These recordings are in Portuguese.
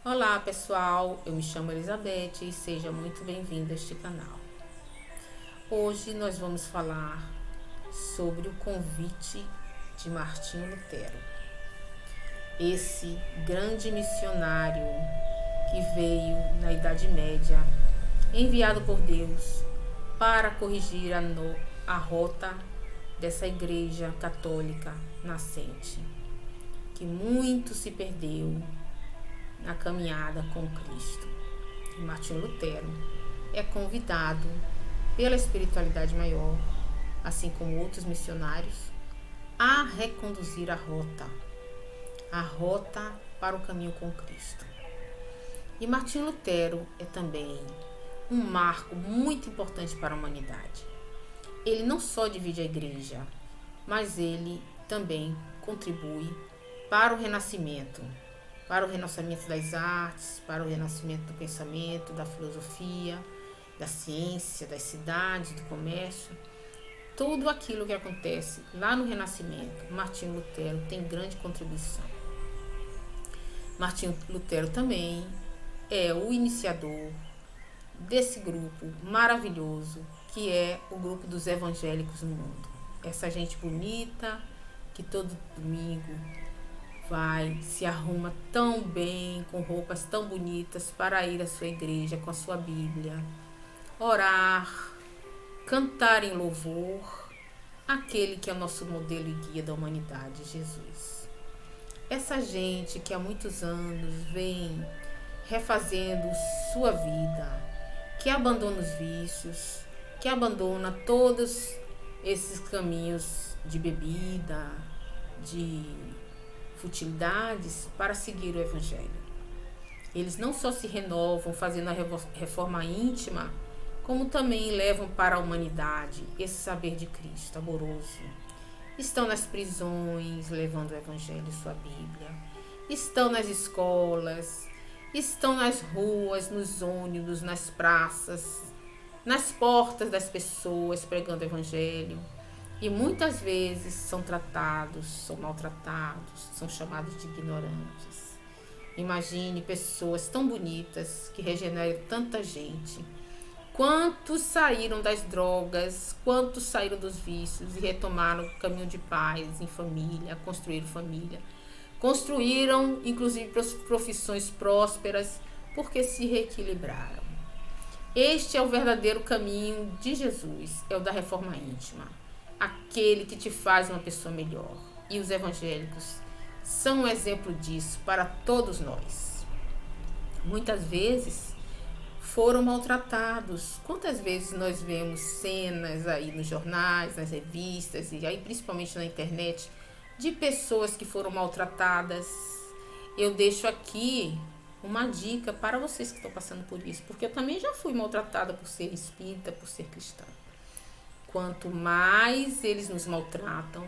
Olá pessoal, eu me chamo Elizabeth e seja muito bem-vinda a este canal. Hoje nós vamos falar sobre o convite de Martinho Lutero, esse grande missionário que veio na Idade Média, enviado por Deus para corrigir a rota dessa igreja católica nascente, que muito se perdeu na caminhada com Cristo. E Martinho Lutero é convidado pela espiritualidade maior, assim como outros missionários, a reconduzir a rota para o caminho com Cristo. E Martinho Lutero é também um marco muito importante para a humanidade. Ele não só divide a igreja, mas ele também contribui para o renascimento das artes, para o renascimento do pensamento, da filosofia, da ciência, das cidades, do comércio. Tudo aquilo que acontece lá no Renascimento, Martinho Lutero tem grande contribuição. Martinho Lutero também é o iniciador desse grupo maravilhoso que é o grupo dos evangélicos no mundo. Essa gente bonita que todo domingo se arruma tão bem, com roupas tão bonitas para ir à sua igreja com a sua Bíblia, orar, cantar em louvor aquele que é o nosso modelo e guia da humanidade, Jesus. Essa gente que há muitos anos vem refazendo sua vida, que abandona os vícios, que abandona todos esses caminhos de bebida, de futilidades para seguir o Evangelho. Eles não só se renovam fazendo a reforma íntima, como também levam para a humanidade esse saber de Cristo amoroso. Estão nas prisões levando o Evangelho e sua Bíblia. Estão nas escolas, estão nas ruas, nos ônibus, nas praças, nas portas das pessoas pregando o Evangelho. E muitas vezes são tratados, são maltratados, são chamados de ignorantes. Imagine pessoas tão bonitas que regeneram tanta gente. Quantos saíram das drogas, quantos saíram dos vícios e retomaram o caminho de paz em família, construíram família. Construíram, inclusive, profissões prósperas porque se reequilibraram. Este é o verdadeiro caminho de Jesus, é o da reforma íntima. Aquele que te faz uma pessoa melhor. E os evangélicos são um exemplo disso para todos nós. Muitas vezes foram maltratados. Quantas vezes nós vemos cenas aí nos jornais, nas revistas e aí principalmente na internet de pessoas que foram maltratadas. Eu deixo aqui uma dica para vocês que estão passando por isso, porque eu também já fui maltratada por ser espírita, por ser cristã. Quanto mais eles nos maltratam,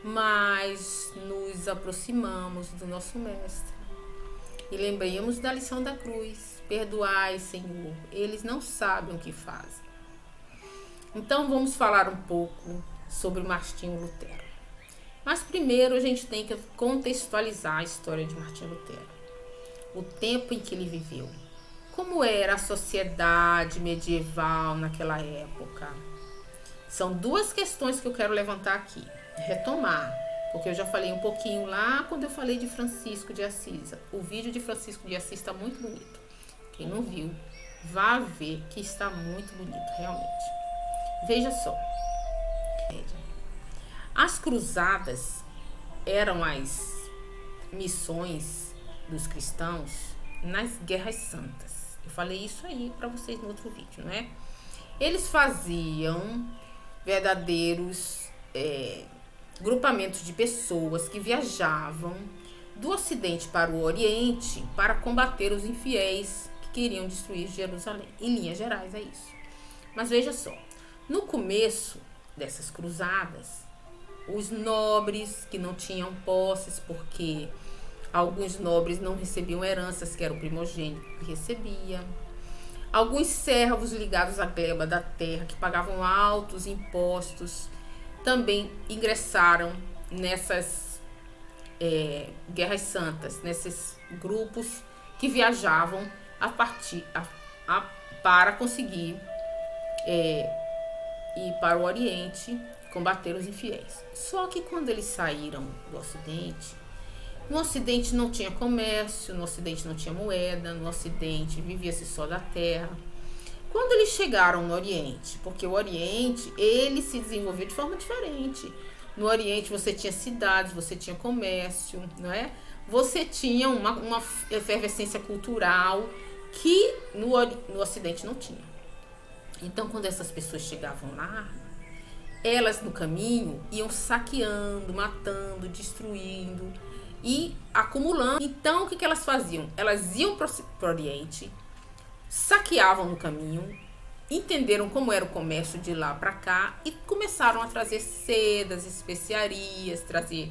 mais nos aproximamos do nosso Mestre. E lembremos da lição da cruz. Perdoai, Senhor, eles não sabem o que fazem. Então vamos falar um pouco sobre Martinho Lutero. Mas primeiro a gente tem que contextualizar a história de Martinho Lutero. O tempo em que ele viveu. Como era a sociedade medieval naquela época? São duas questões que eu quero levantar aqui, retomar, porque eu já falei um pouquinho lá quando eu falei de Francisco de Assis. O vídeo de Francisco de Assis está muito bonito. Quem não viu, vá ver que está muito bonito, realmente. Veja só. As cruzadas eram as missões dos cristãos nas guerras santas. Eu falei isso aí para vocês no outro vídeo, não é? Eles faziam verdadeiros grupamentos de pessoas que viajavam do Ocidente para o Oriente para combater os infiéis que queriam destruir Jerusalém. Em linhas gerais é isso. Mas veja só, no começo dessas cruzadas, os nobres que não tinham posses, porque alguns nobres não recebiam heranças, que era o primogênito que recebia. Alguns servos ligados à gleba da terra, que pagavam altos impostos, também ingressaram nessas guerras santas, nesses grupos que viajavam para conseguir ir para o Oriente combater os infiéis. Só que quando eles saíram do Ocidente, no Ocidente não tinha comércio, no Ocidente não tinha moeda, no Ocidente vivia-se só da terra. Quando eles chegaram no Oriente, porque o Oriente, ele se desenvolveu de forma diferente. No Oriente você tinha cidades, você tinha comércio, não é? Você tinha uma efervescência cultural que no Ocidente não tinha. Então, quando essas pessoas chegavam lá, elas no caminho iam saqueando, matando, destruindo e acumulando. Então, o que elas faziam? Elas iam para o Oriente, saqueavam no caminho, entenderam como era o comércio de lá para cá e começaram a trazer sedas, especiarias, trazer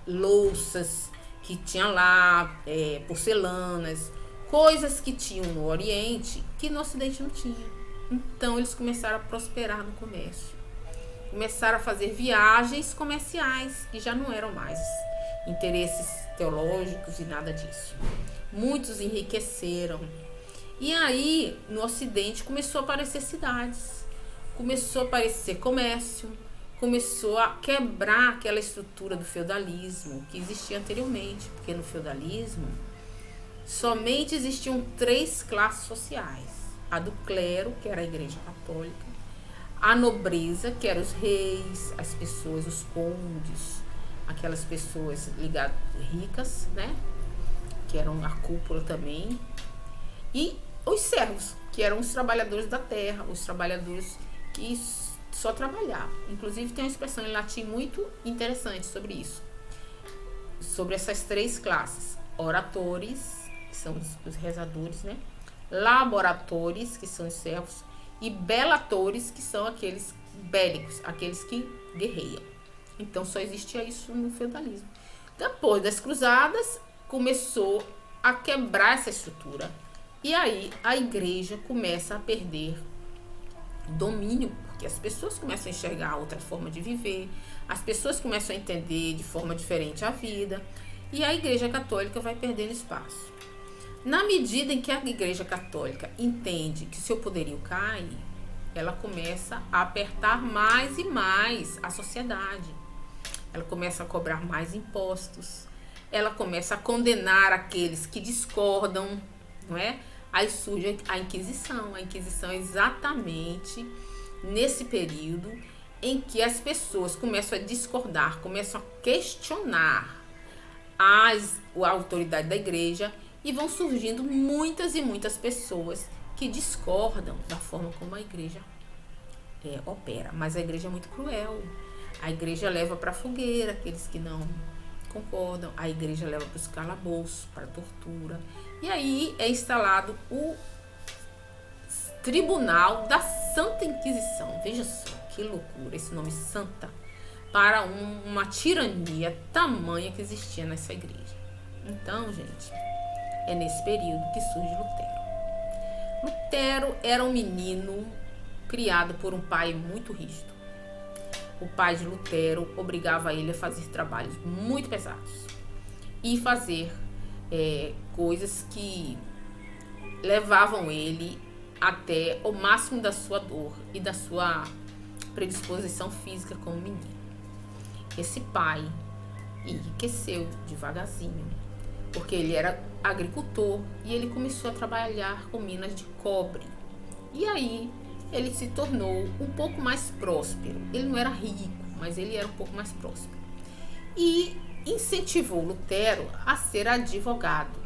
louças que tinha lá, porcelanas, coisas que tinham no Oriente que no Ocidente não tinha. Então eles começaram a prosperar no comércio, começaram a fazer viagens comerciais que já não eram mais interesses teológicos e nada disso. Muitos enriqueceram. E aí, no Ocidente, começou a aparecer cidades, começou a aparecer comércio, começou a quebrar aquela estrutura do feudalismo que existia anteriormente, porque no feudalismo somente existiam 3 classes sociais: a do clero, que era a Igreja Católica, a nobreza, que eram os reis, as pessoas, os condes, aquelas pessoas ligadas ricas, né, que eram a cúpula também, e os servos, que eram os trabalhadores da terra, os trabalhadores que só trabalhavam. Inclusive tem uma expressão em latim muito interessante sobre isso, sobre essas 3 classes: oratores, que são os rezadores, né, laboratores, que são os servos, e belatores, que são aqueles bélicos, aqueles que guerreiam. Então só existia isso no feudalismo. Depois das cruzadas, começou a quebrar essa estrutura. E aí a igreja começa a perder domínio, porque as pessoas começam a enxergar outra forma de viver, as pessoas começam a entender de forma diferente a vida, e a Igreja Católica vai perdendo espaço. Na medida em que a Igreja Católica entende que seu poderio cai, ela começa a apertar mais e mais a sociedade. Ela começa a cobrar mais impostos, ela começa a condenar aqueles que discordam, não é? Aí surge a Inquisição. A Inquisição é exatamente nesse período em que as pessoas começam a discordar, começam a questionar a autoridade da igreja, e vão surgindo muitas e muitas pessoas que discordam da forma como a igreja opera. Mas a igreja é muito cruel. A igreja leva para a fogueira aqueles que não concordam, a igreja leva para os calabouços, para a tortura. E aí é instalado o Tribunal da Santa Inquisição. Veja só que loucura esse nome santa, para uma tirania tamanha que existia nessa igreja. Então, gente, é nesse período que surge Lutero. Lutero era um menino criado por um pai muito rígido. O pai de Lutero obrigava ele a fazer trabalhos muito pesados e fazer coisas que levavam ele até o máximo da sua dor e da sua predisposição física como menino. Esse pai enriqueceu devagarzinho, porque ele era agricultor e ele começou a trabalhar com minas de cobre. E aí ele se tornou um pouco mais próspero. Ele não era rico, mas ele era um pouco mais próspero. E incentivou Lutero a ser advogado.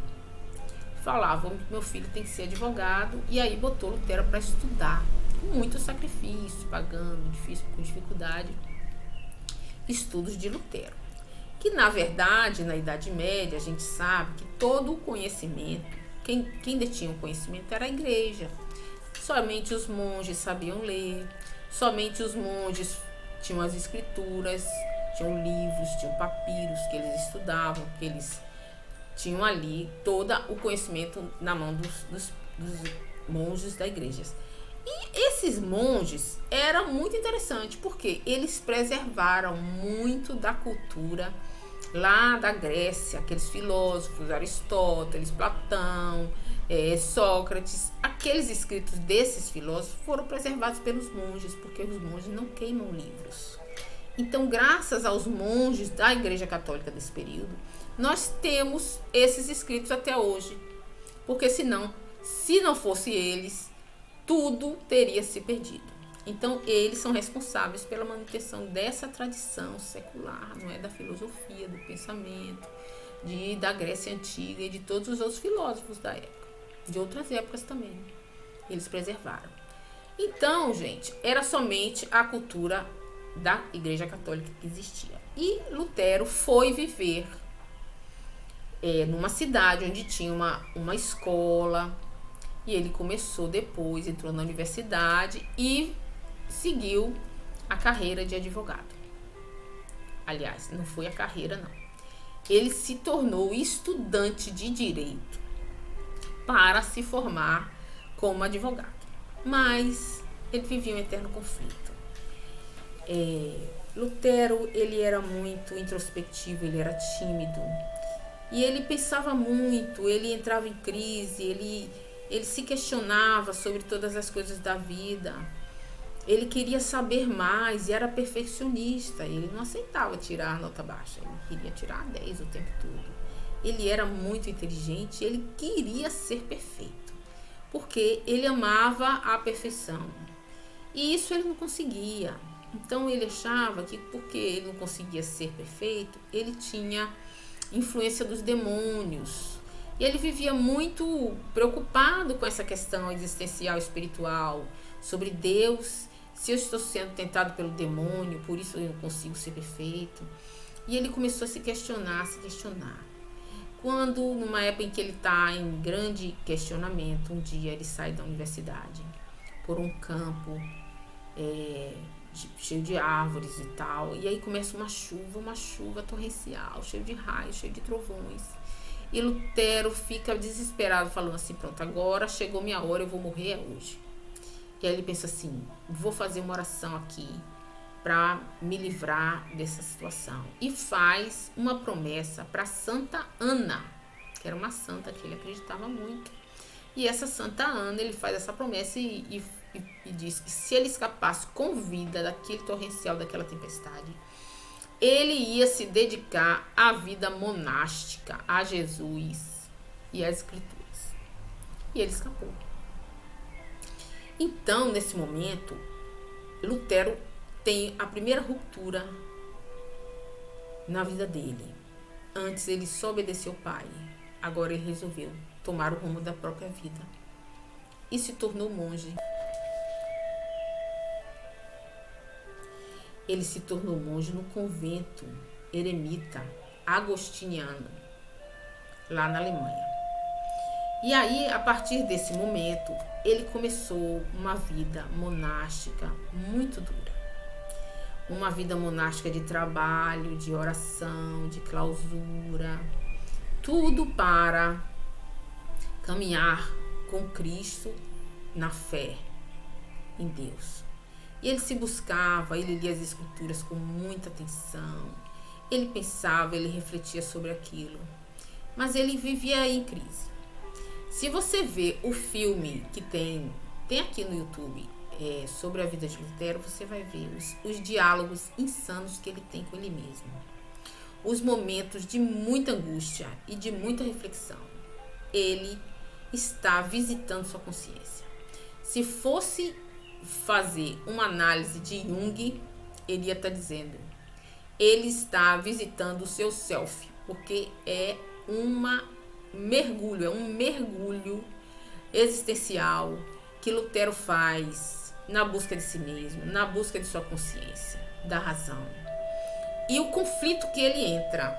Falava: meu filho tem que ser advogado. E aí botou Lutero para estudar, com muito sacrifício, pagando, com dificuldade, estudos de Lutero. Que na verdade, na Idade Média, a gente sabe que todo o conhecimento, quem detinha o conhecimento era a igreja. Somente os monges sabiam ler, somente os monges tinham as escrituras, tinham livros, tinham papiros que eles estudavam, que eles tinham ali todo o conhecimento na mão dos monges da igreja. E esses monges eram muito interessantes, porque eles preservaram muito da cultura lá da Grécia, aqueles filósofos, Aristóteles, Platão, Sócrates, aqueles escritos desses filósofos foram preservados pelos monges, porque os monges não queimam livros. Então, graças aos monges da Igreja Católica desse período, nós temos esses escritos até hoje. Porque senão, se não fosse eles, tudo teria se perdido. Então, eles são responsáveis pela manutenção dessa tradição secular, não é, da filosofia, do pensamento, da Grécia Antiga e de todos os outros filósofos da época, de outras épocas também. Eles preservaram. Então, gente, era somente a cultura da Igreja Católica que existia. E Lutero foi viver numa cidade onde tinha uma escola, e ele começou depois, entrou na universidade e seguiu a carreira de advogado. Aliás, não foi a carreira, não. Ele se tornou estudante de direito para se formar como advogado. Mas ele vivia um eterno conflito. Lutero, ele era muito introspectivo, ele era tímido. E ele pensava muito, ele entrava em crise, ele se questionava sobre todas as coisas da vida. Ele queria saber mais e era perfeccionista. Ele não aceitava tirar nota baixa, ele queria tirar 10 o tempo todo. Ele era muito inteligente, ele queria ser perfeito, porque ele amava a perfeição. E isso ele não conseguia. Então ele achava que porque ele não conseguia ser perfeito, ele tinha influência dos demônios. E ele vivia muito preocupado com essa questão existencial, espiritual, sobre Deus. Se eu estou sendo tentado pelo demônio, por isso eu não consigo ser perfeito. E ele começou a se questionar. Quando, numa época em que ele está em grande questionamento, um dia ele sai da universidade por um campo cheio de árvores e tal, e aí começa uma chuva torrencial, cheio de raios, cheio de trovões, e Lutero fica desesperado, falando assim: pronto, agora chegou minha hora, eu vou morrer hoje. E aí ele pensa assim: vou fazer uma oração aqui para me livrar dessa situação, e faz uma promessa para Santa Ana, que era uma santa que ele acreditava muito. E essa Santa Ana, ele faz essa promessa e diz que se ele escapasse com vida daquele torrencial, daquela tempestade, ele ia se dedicar à vida monástica, a Jesus e às Escrituras. E ele escapou. Então, nesse momento, Lutero tem a primeira ruptura na vida dele. Antes ele só obedeceu ao pai, agora ele resolveu tomar o rumo da própria vida e se tornou monge. Ele se tornou monge no convento eremita agostiniano, lá na Alemanha. E aí, a partir desse momento, ele começou uma vida monástica muito dura. Uma vida monástica de trabalho, de oração, de clausura, tudo para caminhar com Cristo na fé em Deus. E ele se buscava, ele lia as Escrituras com muita atenção, ele pensava, ele refletia sobre aquilo, mas ele vivia em crise. Se você vê o filme que tem aqui no YouTube sobre a vida de Lutero, você vai ver os diálogos insanos que ele tem com ele mesmo, os momentos de muita angústia e de muita reflexão. Ele está visitando sua consciência. Se fosse fazer uma análise de Jung, ele ia estar dizendo: ele está visitando o seu self, porque é um mergulho existencial que Lutero faz na busca de si mesmo, na busca de sua consciência, da razão. E o conflito que ele entra,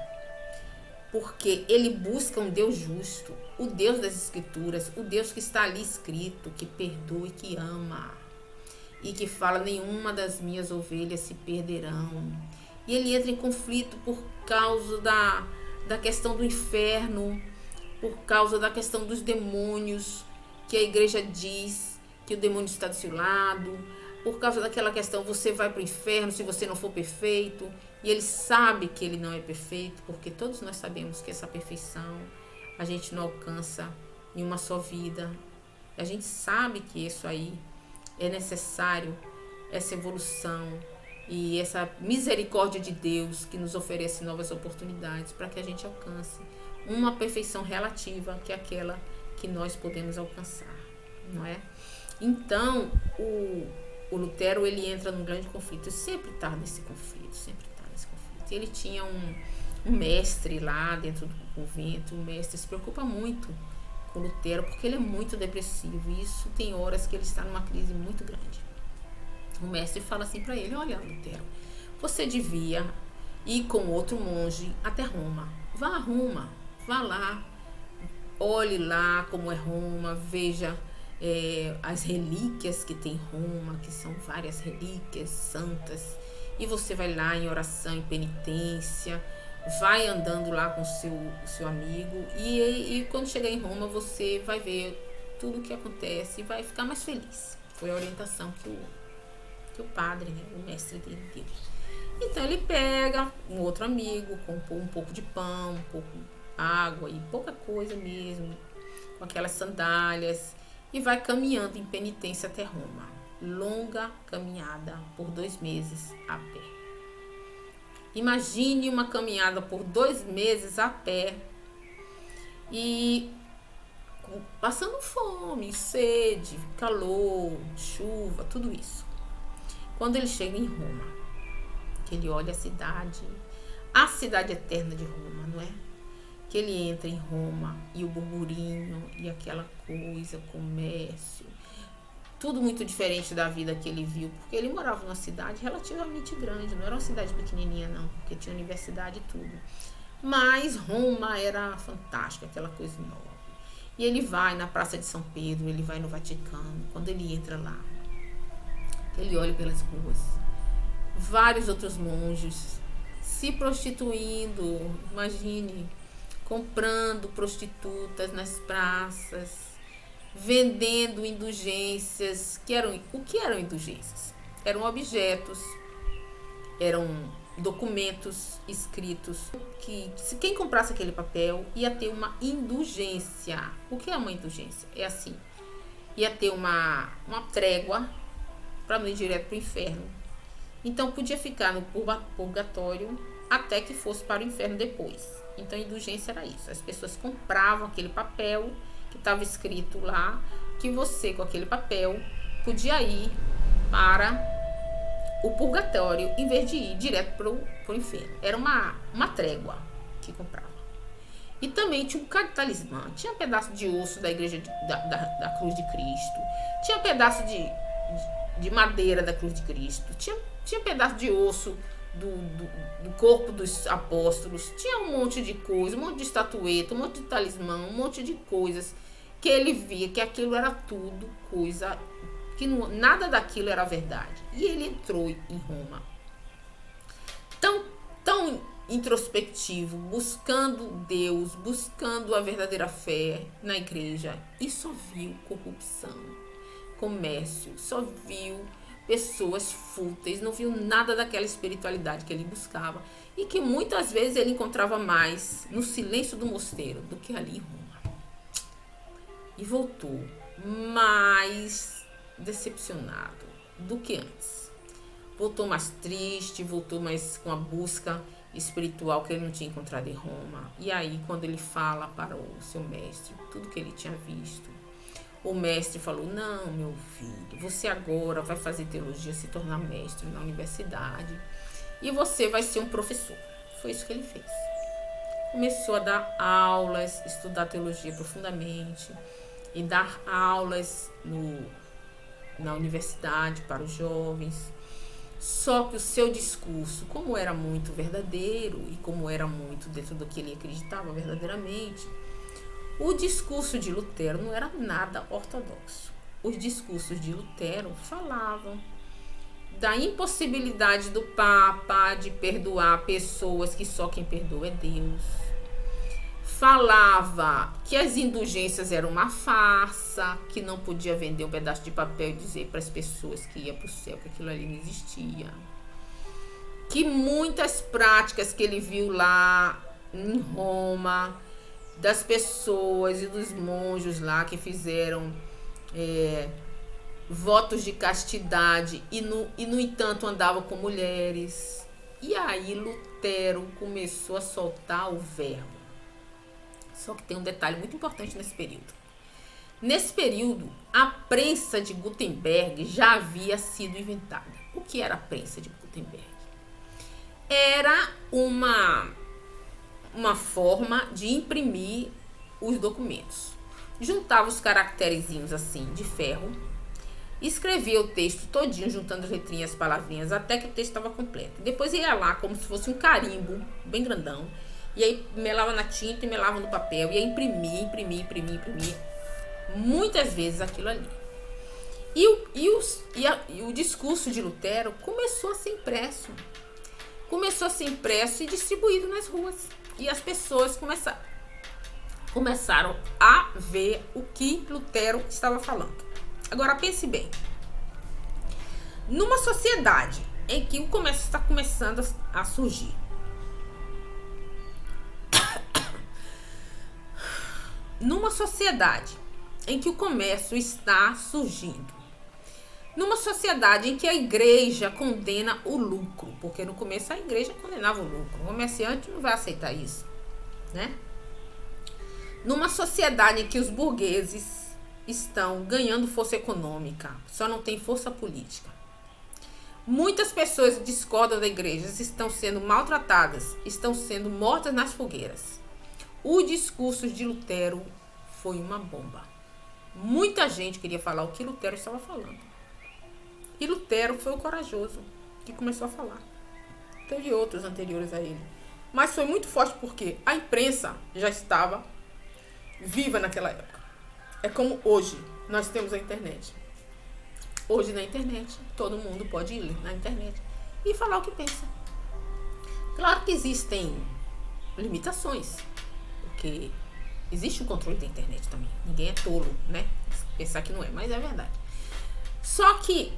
porque ele busca um Deus justo, o Deus das Escrituras, o Deus que está ali escrito, que perdoa e que ama, e que fala: nenhuma das minhas ovelhas se perderão. E ele entra em conflito por causa da questão do inferno, por causa da questão dos demônios, que a igreja diz que o demônio está do seu lado, por causa daquela questão: você vai para o inferno se você não for perfeito. E ele sabe que ele não é perfeito, porque todos nós sabemos que essa perfeição a gente não alcança em uma só vida. A gente sabe que isso aí é necessário, essa evolução e essa misericórdia de Deus que nos oferece novas oportunidades para que a gente alcance uma perfeição relativa, que é aquela que nós podemos alcançar, não é? Então, o Lutero, ele entra num grande conflito, sempre está nesse conflito, E ele tinha um mestre lá dentro do convento, o mestre se preocupa muito com o Lutero, porque ele é muito depressivo, e isso tem horas que ele está numa crise muito grande. O mestre fala assim para ele: olha, Lutero, você devia ir com outro monge até Roma. Vá a Roma, vá lá, olhe lá como é Roma, veja as relíquias que tem Roma, que são várias relíquias santas, e você vai lá em oração, em penitência, vai andando lá com seu amigo, e quando chegar em Roma você vai ver tudo o que acontece e vai ficar mais feliz. Foi a orientação que o padre, né, o mestre dele deu. Então ele pega um outro amigo, com um pouco de pão, um pouco de água e pouca coisa mesmo, com aquelas sandálias, e vai caminhando em penitência até Roma. Longa caminhada por 2 meses a pé. Imagine uma caminhada por 2 meses a pé e passando fome, sede, calor, chuva, tudo isso. Quando ele chega em Roma, que ele olha a cidade eterna de Roma, não é? Que ele entra em Roma e o burburinho e aquela coisa, comércio, tudo muito diferente da vida que ele viu, porque ele morava numa cidade relativamente grande, não era uma cidade pequenininha não, porque tinha universidade e tudo. Mas Roma era fantástica, aquela coisa enorme. E ele vai na Praça de São Pedro, ele vai no Vaticano. Quando ele entra lá, ele olha pelas ruas, vários outros monges se prostituindo, imagine, comprando prostitutas nas praças, vendendo indulgências. O que eram indulgências? Eram objetos, eram documentos escritos que, se quem comprasse aquele papel, ia ter uma indulgência. O que é uma indulgência? É assim, ia ter uma trégua para não ir direto para o inferno. Então podia ficar no purgatório até que fosse para o inferno depois. Então a indulgência era isso, as pessoas compravam aquele papel que estava escrito lá, que você com aquele papel podia ir para o purgatório em vez de ir direto para o inferno. Era uma trégua que comprava. E também tinha um talismã, tinha pedaço de osso da igreja da Cruz de Cristo, tinha pedaço de madeira da Cruz de Cristo, tinha pedaço de osso do corpo dos apóstolos, tinha um monte de coisa, um monte de estatueta, um monte de talismã, um monte de coisas que ele via que aquilo era tudo coisa, que nada daquilo era verdade. E ele entrou em Roma tão introspectivo, buscando Deus, buscando a verdadeira fé na igreja, e só viu corrupção, comércio, só viu pessoas fúteis, não viu nada daquela espiritualidade que ele buscava e que muitas vezes ele encontrava mais no silêncio do mosteiro do que ali em Roma. E voltou mais decepcionado do que antes. Voltou mais triste, voltou mais com a busca espiritual que ele não tinha encontrado em Roma. E aí, quando ele fala para o seu mestre tudo que ele tinha visto, o mestre falou: não, meu filho, você agora vai fazer teologia, se tornar mestre na universidade e você vai ser um professor. Foi isso que ele fez. Começou a dar aulas, estudar teologia profundamente e dar aulas na universidade para os jovens. Só que o seu discurso, como era muito verdadeiro e como era muito dentro do que ele acreditava verdadeiramente, o discurso de Lutero não era nada ortodoxo. Os discursos de Lutero falavam da impossibilidade do Papa de perdoar pessoas que só quem perdoa é Deus. Falava que as indulgências eram uma farsa, que não podia vender um pedaço de papel e dizer para as pessoas que ia para o céu que aquilo ali não existia. que muitas práticas que ele viu lá em Roma, das pessoas e dos monjos lá que fizeram votos de castidade e no entanto andavam com mulheres. E aí Lutero começou a soltar o verbo. Só que tem um detalhe muito importante nesse período. Nesse período, a prensa de Gutenberg já havia sido inventada. O que era a prensa de Gutenberg? Era uma forma de imprimir os documentos. Juntava os caracterezinhos assim de ferro, escrevia o texto todinho, juntando as letrinhas, as palavrinhas, até que o texto estava completo. Depois ia lá como se fosse um carimbo bem grandão, e aí melava na tinta e melava no papel, e ia imprimir muitas vezes aquilo ali. E o discurso de Lutero começou a ser impresso. E distribuído nas ruas. E as pessoas começaram a ver o que Lutero estava falando. Agora pense bem. Numa sociedade em que o comércio está começando a surgir, numa sociedade em que o comércio está surgindo, numa sociedade em que a igreja condena o lucro, porque no começo a igreja condenava o lucro, o comerciante não vai aceitar isso, né? Numa sociedade em que os burgueses estão ganhando força econômica, só não tem força política. Muitas pessoas discordam da igreja, estão sendo maltratadas, estão sendo mortas nas fogueiras. O discurso de Lutero foi uma bomba. Muita gente queria falar o que Lutero estava falando. E Lutero foi o corajoso que começou a falar. Teve outros anteriores a ele. Mas foi muito forte porque a imprensa já estava viva naquela época. É como hoje nós temos a internet. Hoje na internet todo mundo pode ir na internet e falar o que pensa. Claro que existem limitações, porque existe o controle da internet também. Ninguém é tolo, né? Pensar que não é, mas é verdade. Só que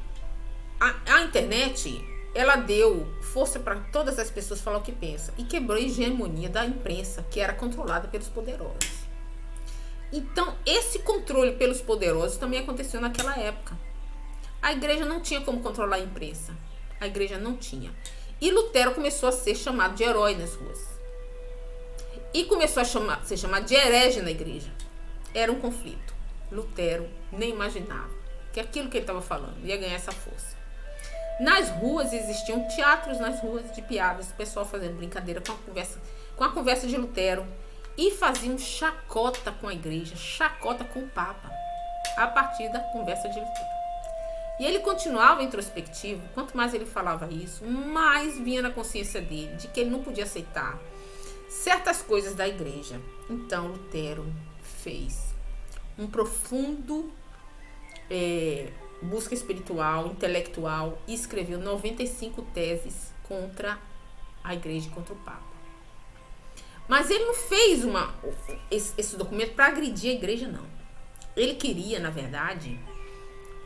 a internet, ela deu força para todas as pessoas falar o que pensam e quebrou a hegemonia da imprensa, que era controlada pelos poderosos. Então, esse controle pelos poderosos também aconteceu naquela época. A igreja não tinha como controlar a imprensa. A igreja não tinha. E Lutero começou a ser chamado de herói nas ruas. E começou a ser chamado de herege na igreja. Era um conflito. Lutero nem imaginava que aquilo que ele estava falando ia ganhar essa força. Nas ruas existiam teatros nas ruas de piadas, o pessoal fazendo brincadeira com a conversa de Lutero e faziam chacota com a igreja, chacota com o Papa, a partir da conversa de Lutero. E ele continuava introspectivo. Quanto mais ele falava isso, mais vinha na consciência dele de que ele não podia aceitar certas coisas da igreja. Então Lutero fez um profundo busca espiritual, intelectual, e escreveu 95 teses contra a igreja e contra o Papa. Mas ele não fez esse documento para agredir a igreja, não. Ele queria, na verdade,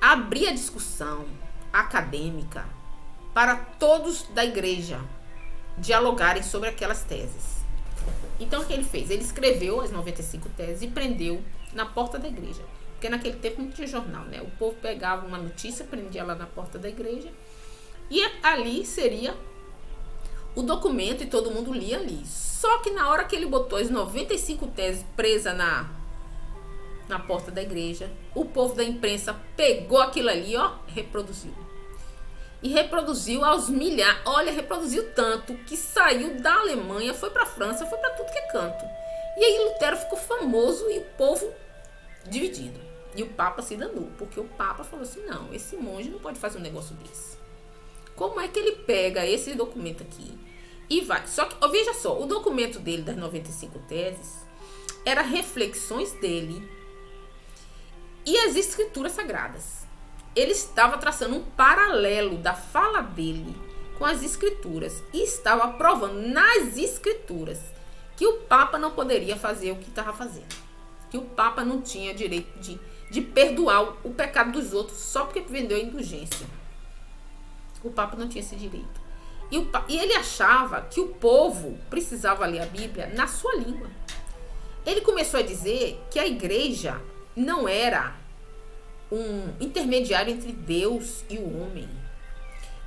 abrir a discussão acadêmica para todos da igreja dialogarem sobre aquelas teses. Então, o que ele fez? Ele escreveu as 95 teses e prendeu na porta da igreja. Porque naquele tempo não tinha jornal, né? O povo pegava uma notícia, prendia lá na porta da igreja e ali seria o documento e todo mundo lia ali. Só que na hora que ele botou as 95 teses presas na porta da igreja, o povo da imprensa pegou aquilo ali, ó, reproduziu. E reproduziu aos milhares. Olha, reproduziu tanto que saiu da Alemanha, foi para a França, foi para tudo que é canto. E aí Lutero ficou famoso e o povo dividido. E o Papa se danou, porque o Papa falou assim, não, esse monge não pode fazer um negócio desse. Como é que ele pega esse documento aqui e vai? Só que, ó, veja só, o documento dele das 95 teses era reflexões dele e as escrituras sagradas. Ele estava traçando um paralelo da fala dele com as escrituras e estava provando nas escrituras que o Papa não poderia fazer o que estava fazendo. Que o Papa não tinha direito de perdoar o pecado dos outros só porque vendeu a indulgência. O Papa não tinha esse direito. E ele achava que o povo precisava ler a Bíblia na sua língua. Ele começou a dizer que a igreja não era um intermediário entre Deus e o homem.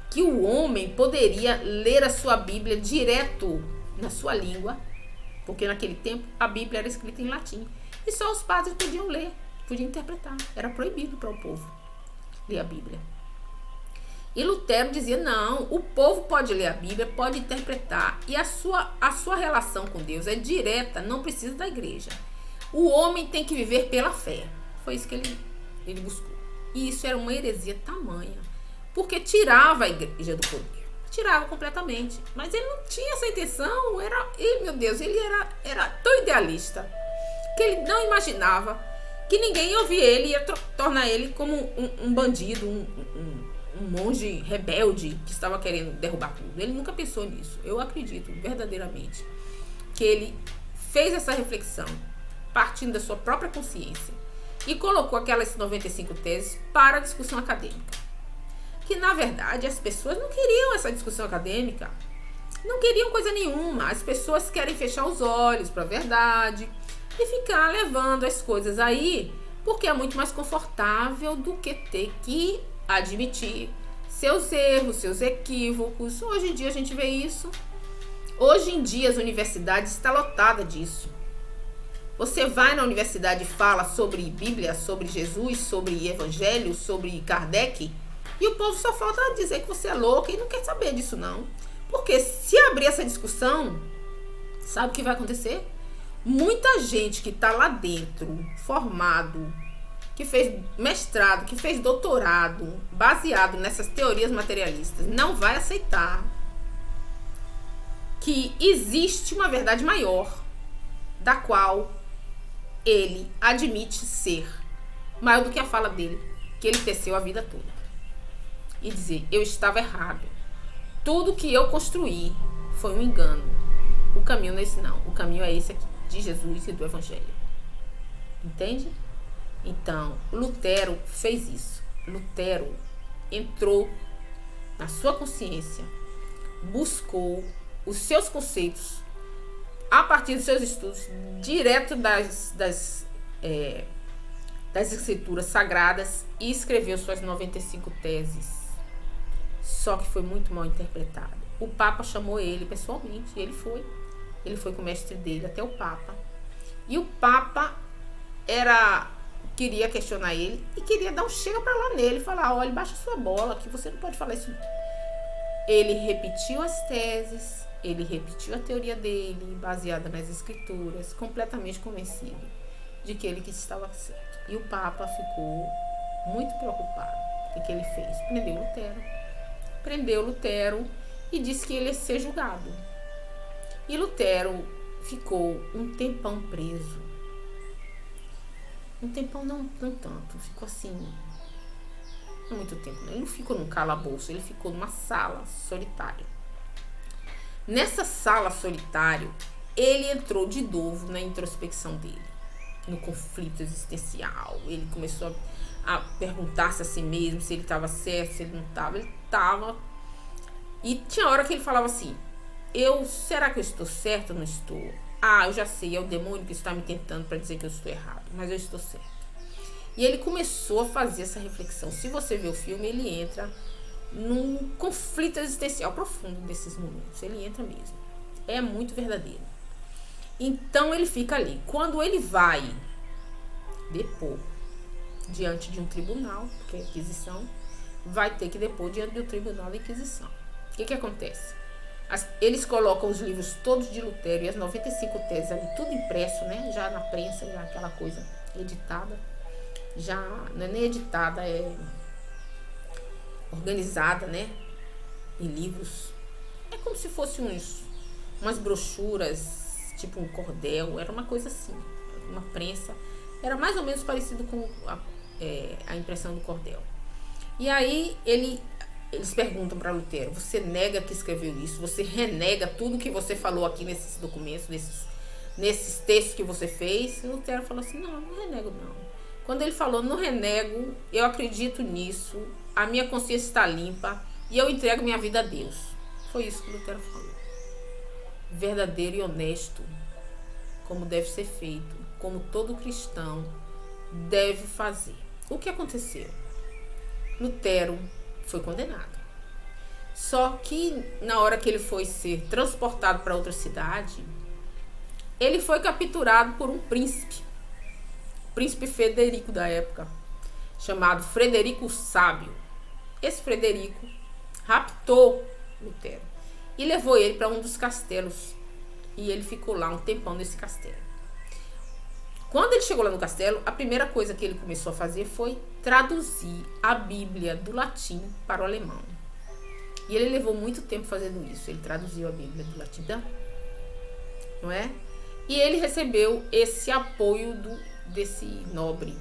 Que o homem poderia ler a sua Bíblia direto na sua língua, porque naquele tempo a Bíblia era escrita em latim. E só os padres podiam ler, podiam interpretar. Era proibido para o povo ler a Bíblia. E Lutero dizia, não, o povo pode ler a Bíblia, pode interpretar. E a sua relação com Deus é direta, não precisa da igreja. O homem tem que viver pela fé. Foi isso que ele buscou. E isso era uma heresia tamanha. Porque tirava a igreja do poder. Tirava completamente. Mas ele não tinha essa intenção. Meu Deus, ele era tão idealista que ele não imaginava que ninguém ia ouvir ele e ia tornar ele como um bandido, um monge rebelde que estava querendo derrubar tudo. Ele nunca pensou nisso. Eu acredito verdadeiramente que ele fez essa reflexão partindo da sua própria consciência e colocou aquelas 95 teses para a discussão acadêmica. Que na verdade as pessoas não queriam essa discussão acadêmica, não queriam coisa nenhuma. As pessoas querem fechar os olhos para a verdade e ficar levando as coisas aí porque é muito mais confortável do que ter que admitir seus erros, seus equívocos. Hoje em dia a gente vê isso. Hoje em dia as universidades estão lotadas disso. Você vai na universidade e fala sobre Bíblia, sobre Jesus, sobre Evangelho, sobre Kardec, e o povo só falta dizer que você é louca e não quer saber disso não. Porque se abrir essa discussão, sabe o que vai acontecer? Muita gente que está lá dentro, formado, que fez mestrado, que fez doutorado, baseado nessas teorias materialistas, não vai aceitar que existe uma verdade maior, da qual ele admite ser maior do que a fala dele, que ele teceu a vida toda. E dizer, eu estava errado. Tudo que eu construí foi um engano. O caminho não é esse não. O caminho é esse aqui, de Jesus e do Evangelho. Entende? Então, Lutero fez isso. Lutero entrou na sua consciência, buscou os seus conceitos a partir dos seus estudos, direto das escrituras sagradas, e escreveu suas 95 teses. Só que foi muito mal interpretado. O Papa chamou ele pessoalmente, e ele foi com o mestre dele até o Papa. E o Papa queria questionar ele e queria dar um chega pra lá nele, falar, olha, baixa sua bola, que você não pode falar isso. Ele repetiu as teses, ele repetiu a teoria dele, baseada nas escrituras, completamente convencido de que ele que estava certo. E o Papa ficou muito preocupado. O que ele fez? Prendeu Lutero e disse que ele ia ser julgado. E Lutero ficou um tempão preso. Um tempão não tanto, ficou assim, não muito tempo. Ele não ficou num calabouço, ele ficou numa sala solitária. Nessa sala solitária, ele entrou de novo na introspecção dele, no conflito existencial. Ele começou a perguntar-se a si mesmo se ele estava certo, se ele não estava. Ele estava. E tinha hora que ele falava assim, será que eu estou certo ou não estou? Eu já sei, é o demônio que está me tentando para dizer que eu estou errado, mas eu estou certo. E ele começou a fazer essa reflexão. Se você vê o filme, ele entra num conflito existencial profundo desses momentos. Ele entra mesmo. É muito verdadeiro. Então ele fica ali. Quando ele vai depor diante de um tribunal, porque é Inquisição, vai ter que depor diante do tribunal da Inquisição. O que acontece? Eles colocam os livros todos de Lutero e as 95 teses ali, tudo impresso, né? Já na prensa, já aquela coisa editada. Já não é nem editada, é organizada, né? Em livros. É como se fosse umas brochuras, tipo um cordel. Era uma coisa assim, uma prensa. Era mais ou menos parecido com a impressão do cordel. E aí eles perguntam para Lutero, você nega que escreveu isso? Você renega tudo que você falou aqui nesses documentos, nesses textos que você fez? E Lutero falou assim, não renego não. Quando ele falou, não renego, eu acredito nisso, a minha consciência está limpa e eu entrego minha vida a Deus. Foi isso que Lutero falou. Verdadeiro e honesto, como deve ser feito, como todo cristão deve fazer. O que aconteceu? Lutero foi condenado. Só que na hora que ele foi ser transportado para outra cidade, ele foi capturado por um príncipe, o príncipe Frederico da época, chamado Frederico o Sábio. Esse Frederico raptou Lutero e levou ele para um dos castelos, e ele ficou lá um tempão nesse castelo. Quando ele chegou lá no castelo, a primeira coisa que ele começou a fazer foi traduzir a Bíblia do latim para o alemão. E ele levou muito tempo fazendo isso. Ele traduziu a Bíblia do latim, não é? E ele recebeu esse apoio desse nobre.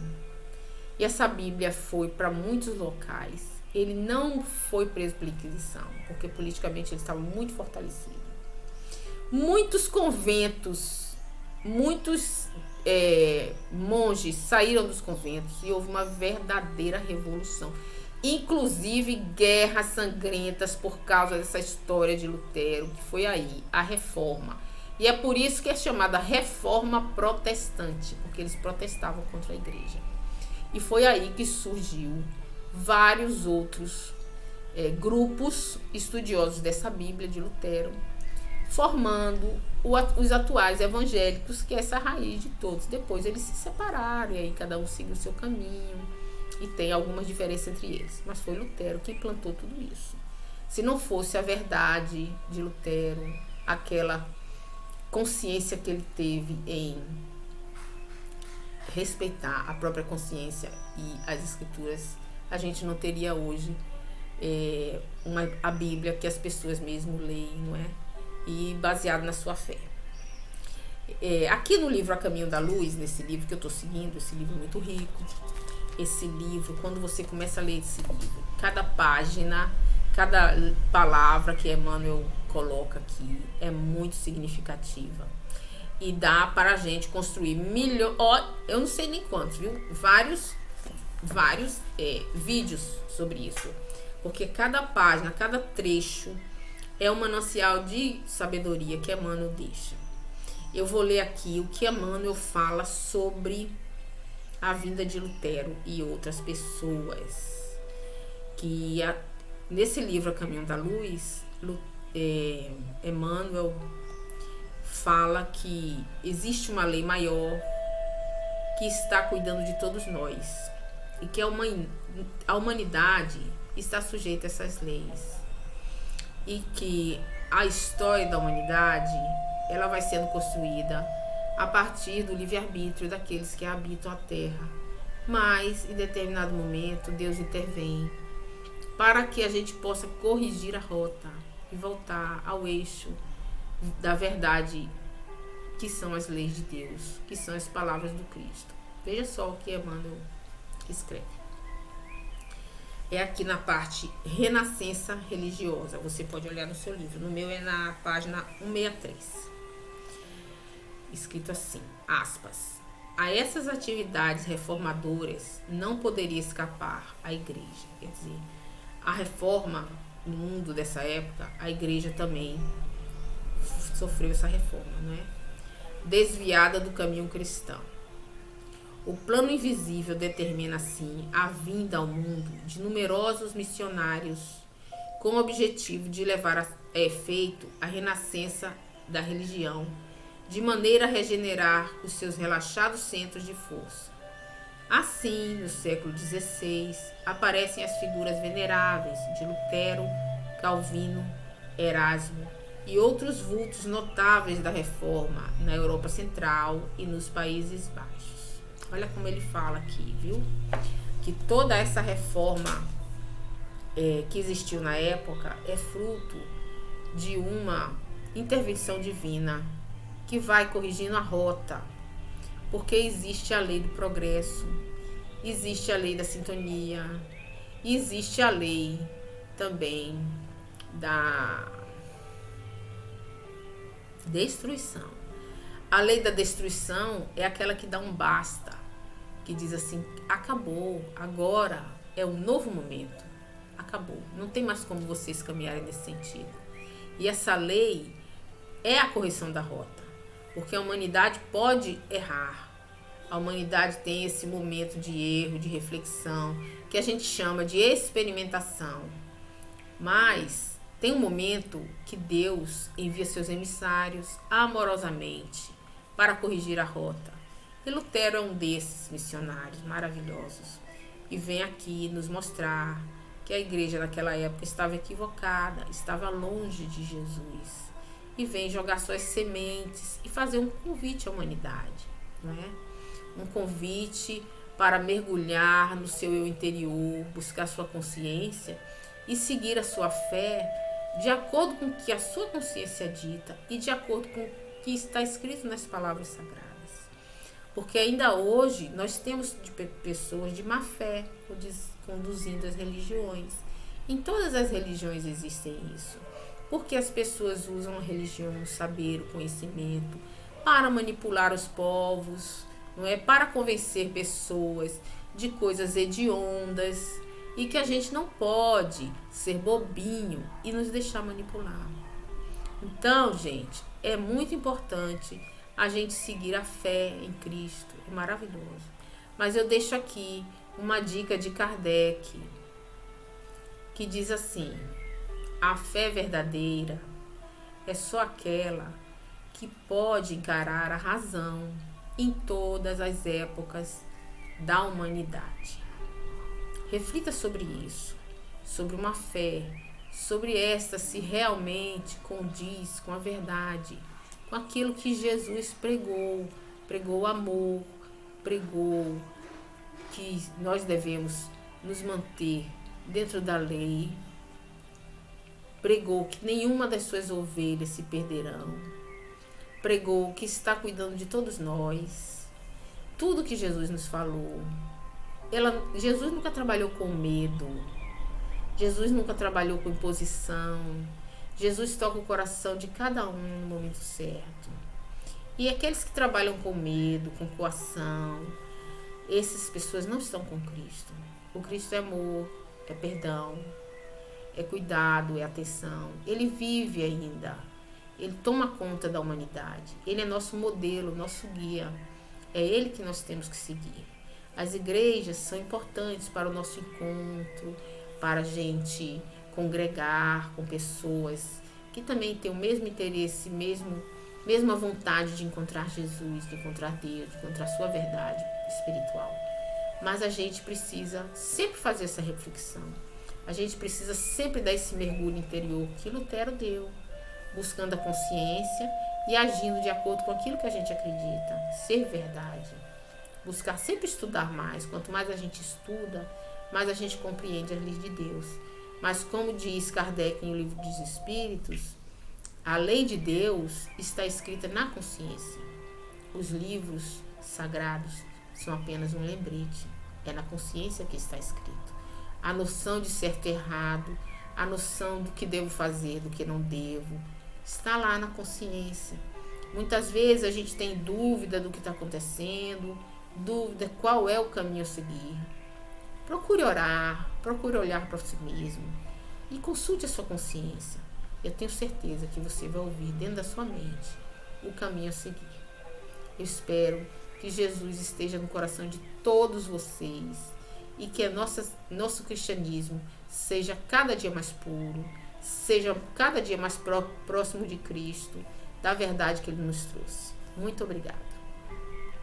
E essa Bíblia foi para muitos locais. Ele não foi preso pela Inquisição, porque politicamente ele estava muito fortalecido. Muitos conventos, muitos monges saíram dos conventos e houve uma verdadeira revolução. Inclusive guerras sangrentas por causa dessa história de Lutero, que foi aí, a Reforma. E é por isso que é chamada Reforma Protestante, porque eles protestavam contra a igreja. E foi aí que surgiu vários outros grupos estudiosos dessa Bíblia de Lutero, formando os atuais evangélicos, que é essa raiz de todos. Depois eles se separaram e aí cada um seguiu o seu caminho e tem algumas diferenças entre eles. Mas foi Lutero que implantou tudo isso. Se não fosse a verdade de Lutero, aquela consciência que ele teve em respeitar a própria consciência e as escrituras, a gente não teria hoje a Bíblia que as pessoas mesmo leem, não é? E baseado na sua fé. Aqui no livro A Caminho da Luz, nesse livro que eu estou seguindo, esse livro é muito rico. Esse livro, quando você começa a ler esse livro, cada página, cada palavra que Emmanuel coloca aqui é muito significativa. E dá para a gente construir eu não sei nem quantos, viu? Vários vídeos sobre isso. Porque cada página, cada trecho é um manancial de sabedoria que Emmanuel deixa. Eu vou ler aqui o que Emmanuel fala sobre a vinda de Lutero e outras pessoas. Nesse livro A Caminho da Luz, Emmanuel fala que existe uma lei maior que está cuidando de todos nós e que a humanidade está sujeita a essas leis. E que a história da humanidade ela vai sendo construída a partir do livre-arbítrio daqueles que habitam a Terra. Mas, em determinado momento, Deus intervém para que a gente possa corrigir a rota e voltar ao eixo da verdade, que são as leis de Deus, que são as palavras do Cristo. Veja só o que Emmanuel escreve. É aqui na parte Renascença Religiosa. Você pode olhar no seu livro. No meu é na página 163. Escrito assim, aspas. A essas atividades reformadoras não poderia escapar a igreja. Quer dizer, a reforma no mundo dessa época, a igreja também sofreu essa reforma, não é? Desviada do caminho cristão. O plano invisível determina, assim, a vinda ao mundo de numerosos missionários com o objetivo de levar a efeito a renascença da religião, de maneira a regenerar os seus relaxados centros de força. Assim, no século XVI, aparecem as figuras veneráveis de Lutero, Calvino, Erasmo e outros vultos notáveis da reforma na Europa Central e nos Países Baixos. Olha como ele fala aqui, viu? Que toda essa reforma que existiu na época é fruto de uma intervenção divina que vai corrigindo a rota, porque existe a lei do progresso, existe a lei da sintonia, e existe a lei também da destruição. A lei da destruição é aquela que dá um basta, que diz assim, acabou, agora é um novo momento, acabou, não tem mais como vocês caminharem nesse sentido. E essa lei é a correção da rota, porque a humanidade pode errar. A humanidade tem esse momento de erro, de reflexão, que a gente chama de experimentação. Mas tem um momento que Deus envia seus emissários amorosamente para corrigir a rota. E Lutero é um desses missionários maravilhosos e vem aqui nos mostrar que a igreja naquela época estava equivocada, estava longe de Jesus, e vem jogar suas sementes e fazer um convite à humanidade, não é? Um convite para mergulhar no seu eu interior, buscar sua consciência e seguir a sua fé de acordo com o que a sua consciência dita e de acordo com o que está escrito nas palavras sagradas. Porque ainda hoje nós temos pessoas de má fé conduzindo as religiões. Em todas as religiões existem isso. Porque as pessoas usam a religião, o saber, o conhecimento para manipular os povos, não é? Para convencer pessoas de coisas hediondas, e que a gente não pode ser bobinho e nos deixar manipular. Então, gente, é muito importante a gente seguir a fé em Cristo. É maravilhoso. Mas eu deixo aqui uma dica de Kardec, que diz assim: a fé verdadeira é só aquela que pode encarar a razão em todas as épocas da humanidade. Reflita sobre isso, sobre uma fé, sobre esta se realmente condiz com a verdade, com aquilo que Jesus pregou, pregou amor, pregou que nós devemos nos manter dentro da lei, pregou que nenhuma das suas ovelhas se perderão, pregou que está cuidando de todos nós. Tudo que Jesus nos falou. Jesus nunca trabalhou com medo. Jesus nunca trabalhou com imposição. Jesus toca o coração de cada um no momento certo. E aqueles que trabalham com medo, com coação, essas pessoas não estão com Cristo. O Cristo é amor, é perdão, é cuidado, é atenção. Ele vive ainda. Ele toma conta da humanidade. Ele é nosso modelo, nosso guia. É ele que nós temos que seguir. As igrejas são importantes para o nosso encontro, para a gente congregar com pessoas que também têm o mesmo interesse, mesma vontade de encontrar Jesus, de encontrar Deus, de encontrar sua verdade espiritual. Mas a gente precisa sempre fazer essa reflexão. A gente precisa sempre dar esse mergulho interior que Lutero deu, buscando a consciência e agindo de acordo com aquilo que a gente acredita, ser verdade. Buscar sempre estudar mais. Quanto mais a gente estuda, mais a gente compreende as leis de Deus. Mas como diz Kardec em O Livro dos Espíritos, a lei de Deus está escrita na consciência. Os livros sagrados são apenas um lembrete. É na consciência que está escrito. A noção de certo e errado, a noção do que devo fazer, do que não devo, está lá na consciência. Muitas vezes a gente tem dúvida do que está acontecendo, dúvida qual é o caminho a seguir. Procure orar, procure olhar para si mesmo e consulte a sua consciência. Eu tenho certeza que você vai ouvir dentro da sua mente o caminho a seguir. Eu espero que Jesus esteja no coração de todos vocês e que nosso cristianismo seja cada dia mais puro, seja cada dia mais próximo de Cristo, da verdade que Ele nos trouxe. Muito obrigada.